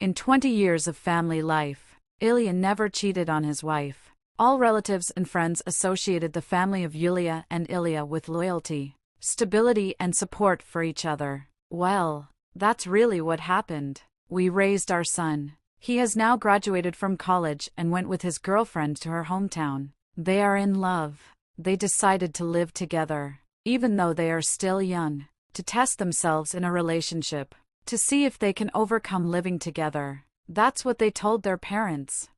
In 20 years of family life, Ilya never cheated on his wife. All relatives and friends associated the family of Yulia and Ilya with loyalty, stability and support for each other. Well, that's really what happened. We raised our son. He has now graduated from college and went with his girlfriend to her hometown. They are in love. They decided to live together, even though they are still young, to test themselves in a relationship, to see if they can overcome living together. That's what they told their parents.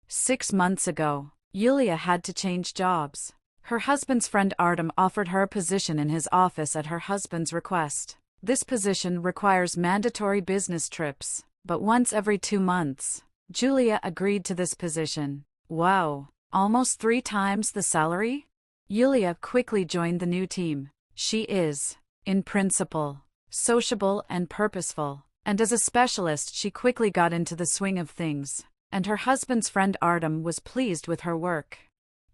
6 months ago, Yulia had to change jobs. Her husband's friend Artem offered her a position in his office at her husband's request. This position requires mandatory business trips, but once every 2 months. Julia agreed to this position. Wow, almost 3 times the salary? Yulia quickly joined the new team. She is, in principle, sociable and purposeful, and as a specialist she quickly got into the swing of things, and her husband's friend Artem was pleased with her work.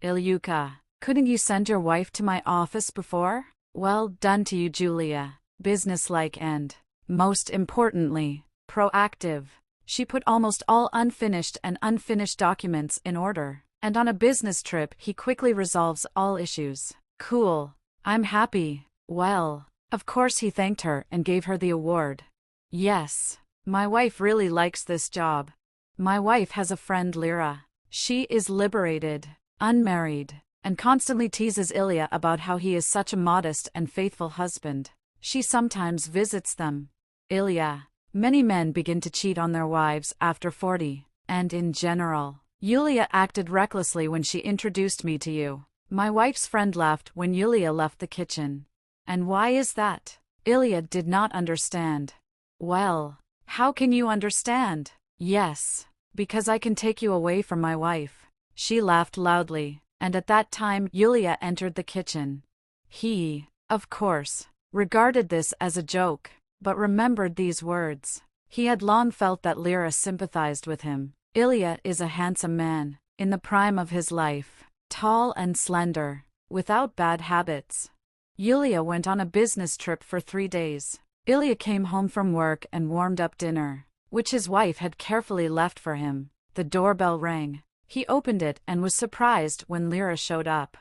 Ilyuka, couldn't you send your wife to my office before? Well done to you, Julia. Businesslike and, most importantly, proactive. She put almost all unfinished and unfinished documents in order, and on a business trip he quickly resolves all issues. Cool. I'm happy. Well, of course he thanked her and gave her the award. Yes, my wife really likes this job. My wife has a friend Lyra. She is liberated, unmarried, and constantly teases Ilya about how he is such a modest and faithful husband. She sometimes visits them. Ilya, many men begin to cheat on their wives after 40, and in general, Yulia acted recklessly when she introduced me to you. My wife's friend laughed when Yulia left the kitchen. And why is that? Ilya did not understand. Well, how can you understand? Yes, because I can take you away from my wife. She laughed loudly, and at that time Yulia entered the kitchen. He, of course, regarded this as a joke, but remembered these words. He had long felt that Lyra sympathized with him. Ilya is a handsome man, in the prime of his life, tall and slender, without bad habits. Yulia went on a business trip for 3 days. Ilya came home from work and warmed up dinner, which his wife had carefully left for him. The doorbell rang. He opened it and was surprised when Lyra showed up.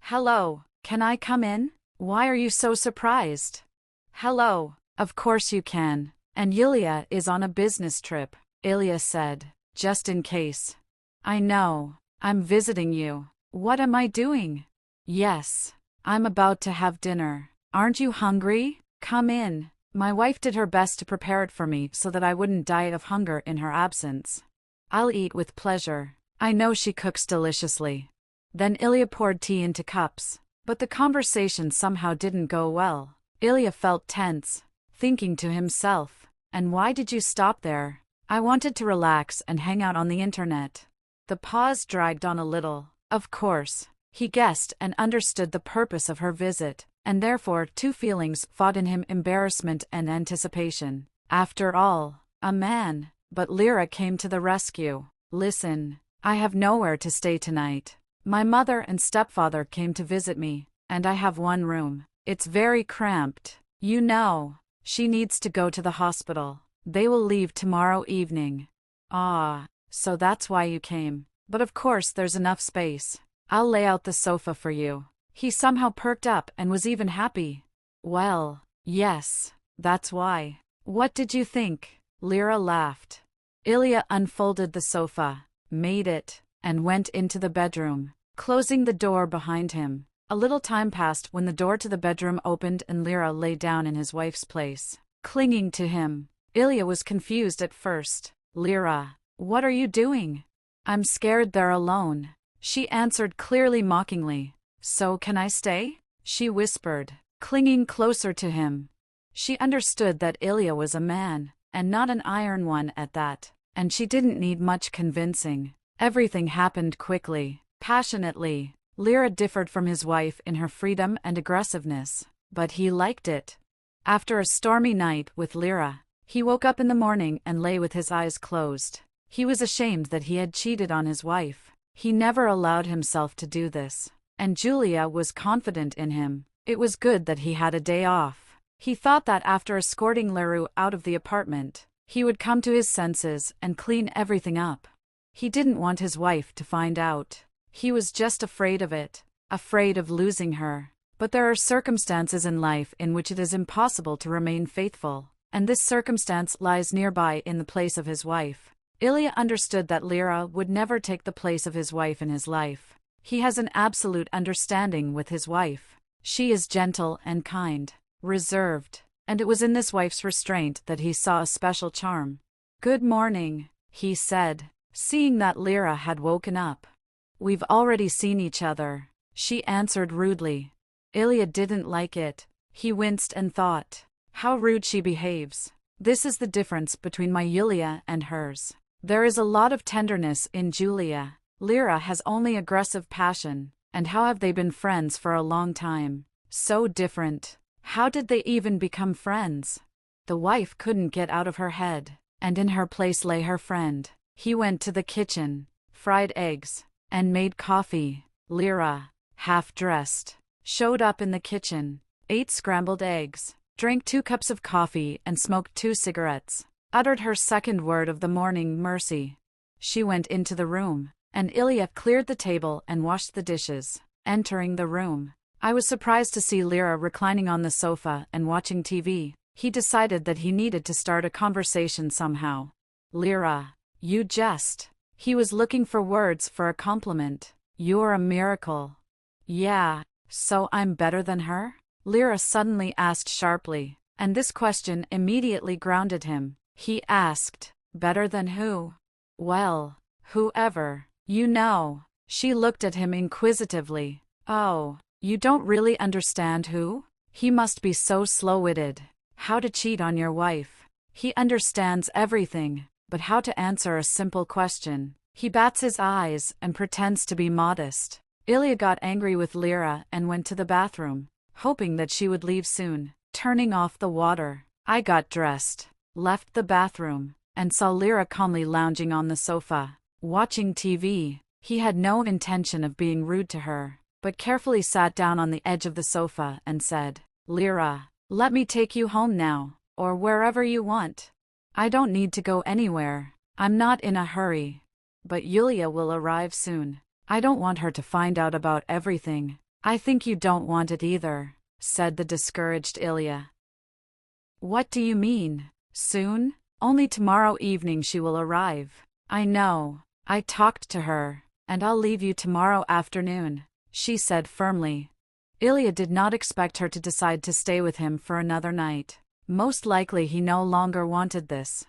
Hello, can I come in? Why are you so surprised? Hello, of course you can. And Yulia is on a business trip, Ilya said, just in case. I know, I'm visiting you. What am I doing? Yes, I'm about to have dinner. Aren't you hungry? Come in. My wife did her best to prepare it for me so that I wouldn't die of hunger in her absence. I'll eat with pleasure. I know she cooks deliciously. Then Ilya poured tea into cups, but the conversation somehow didn't go well. Ilya felt tense, thinking to himself, and why did you stop there? I wanted to relax and hang out on the internet. The pause dragged on a little. Of course, he guessed and understood the purpose of her visit, and therefore 2 feelings fought in him: embarrassment and anticipation. After all, a man. But Lyra came to the rescue. Listen, I have nowhere to stay tonight. My mother and stepfather came to visit me, and I have 1 room. It's very cramped. You know, she needs to go to the hospital. They will leave tomorrow evening. Ah, so that's why you came. But of course there's enough space. I'll lay out the sofa for you. He somehow perked up and was even happy. Well, yes, that's why. What did you think? Lyra laughed. Ilya unfolded the sofa, made it, and went into the bedroom, closing the door behind him. A little time passed when the door to the bedroom opened and Lyra lay down in his wife's place, clinging to him. Ilya was confused at first. Lyra, what are you doing? I'm scared they're alone. She answered clearly mockingly. So can I stay? She whispered, clinging closer to him. She understood that Ilya was a man, and not an iron one at that, and she didn't need much convincing. Everything happened quickly, passionately. Lyra differed from his wife in her freedom and aggressiveness, but he liked it. After a stormy night with Lyra, he woke up in the morning and lay with his eyes closed. He was ashamed that he had cheated on his wife. He never allowed himself to do this, and Julia was confident in him. It was good that he had a day off. He thought that after escorting Leroux out of the apartment, He would come to his senses and clean everything up. He didn't want his wife to find out. He was just afraid of it, afraid of losing her. But there are circumstances in life in which it is impossible to remain faithful, and this circumstance lies nearby in the place of his wife. Ilya understood that Lyra would never take the place of his wife in his life. He has an absolute understanding with his wife. She is gentle and kind, reserved, and it was in this wife's restraint that he saw a special charm. "Good morning," he said, seeing that Lyra had woken up. "We've already seen each other," she answered rudely. Ilya didn't like it. He winced and thought, how rude she behaves. This is the difference between my Yulia and hers. There is a lot of tenderness in Julia. Lyra has only aggressive passion. And how have they been friends for a long time? So different. How did they even become friends? The wife couldn't get out of her head, and in her place lay her friend. He went to the kitchen, fried eggs, and made coffee. Lyra, half-dressed, showed up in the kitchen, ate scrambled eggs, drank 2 cups of coffee and smoked 2 cigarettes, uttered her second word of the morning, mercy. She went into the room, and Ilya cleared the table and washed the dishes. Entering the room, I was surprised to see Lyra reclining on the sofa and watching TV. He decided that he needed to start a conversation somehow. "Lyra, you just..." He was looking for words for a compliment. "You're a miracle." "Yeah, so I'm better than her?" Lyra suddenly asked sharply, and this question immediately grounded him. He asked, "Better than who?" "Well, whoever, you know." She looked at him inquisitively. "Oh, you don't really understand who?" He must be so slow-witted. How to cheat on your wife. He understands everything, but how to answer a simple question. He bats his eyes and pretends to be modest. Ilya got angry with Lyra and went to the bathroom, hoping that she would leave soon. Turning off the water, I got dressed, left the bathroom, and saw Lyra calmly lounging on the sofa, watching TV. He had no intention of being rude to her, but carefully sat down on the edge of the sofa and said, "Lyra, let me take you home now, or wherever you want. I don't need to go anywhere. I'm not in a hurry. But Yulia will arrive soon. I don't want her to find out about everything." "I think you don't want it either," said the discouraged Ilya. "What do you mean, soon? Only tomorrow evening she will arrive." "I know. I talked to her, and I'll leave you tomorrow afternoon," she said firmly. Ilya did not expect her to decide to stay with him for another night. Most likely he no longer wanted this.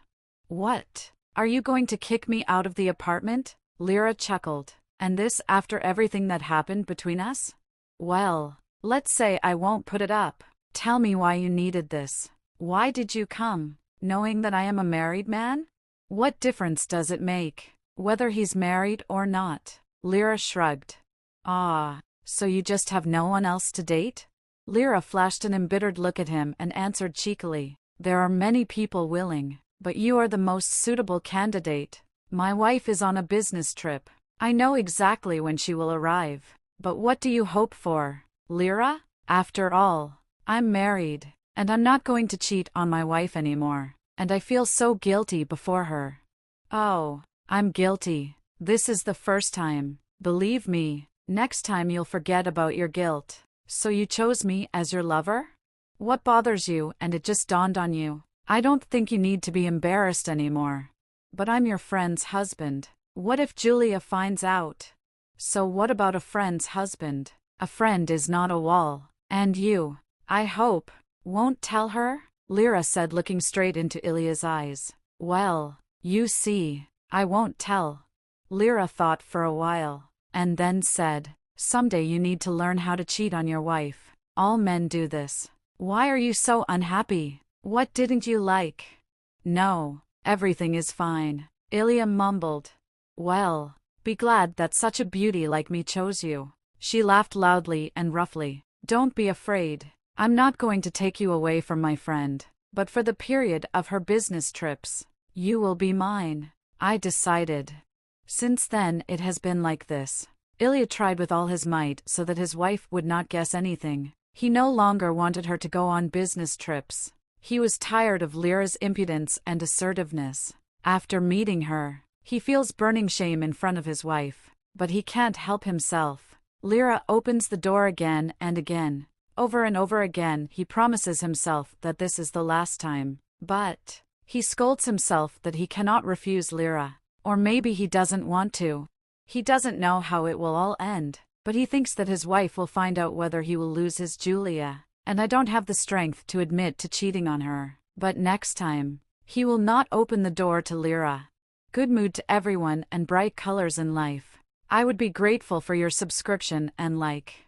"What? Are you going to kick me out of the apartment?" Lyra chuckled. "And this after everything that happened between us?" "Well, let's say I won't put it up. Tell me why you needed this. Why did you come, knowing that I am a married man? What difference does it make, whether he's married or not?" Lyra shrugged. "Ah, so you just have no one else to date?" Lyra flashed an embittered look at him and answered cheekily, "There are many people willing, but you are the most suitable candidate. My wife is on a business trip. I know exactly when she will arrive. But what do you hope for, Lyra? After all, I'm married, and I'm not going to cheat on my wife anymore, and I feel so guilty before her." "Oh, I'm guilty. This is the first time. Believe me, next time you'll forget about your guilt. So you chose me as your lover? What bothers you? And it just dawned on you. I don't think you need to be embarrassed anymore. But I'm your friend's husband. What if Julia finds out? So what about a friend's husband? A friend is not a wall. And you, I hope, won't tell her?" Lyra said, looking straight into Ilya's eyes. "Well, you see, I won't tell." Lyra thought for a while, and then said, "Someday you need to learn how to cheat on your wife. All men do this. Why are you so unhappy? What didn't you like?" "No, everything is fine," Ilya mumbled. "Well, be glad that such a beauty like me chose you." She laughed loudly and roughly. "Don't be afraid. I'm not going to take you away from my friend, but for the period of her business trips, you will be mine. I decided." Since then it has been like this. Ilya tried with all his might so that his wife would not guess anything. He no longer wanted her to go on business trips. He was tired of Lyra's impudence and assertiveness. After meeting her, he feels burning shame in front of his wife, but he can't help himself. Lyra opens the door again and again. Over and over again, he promises himself that this is the last time. But he scolds himself that he cannot refuse Lyra. Or maybe he doesn't want to. He doesn't know how it will all end, but he thinks that his wife will find out whether he will lose his Julia. And I don't have the strength to admit to cheating on her. But next time, he will not open the door to Lyra. Good mood to everyone and bright colors in life. I would be grateful for your subscription and like.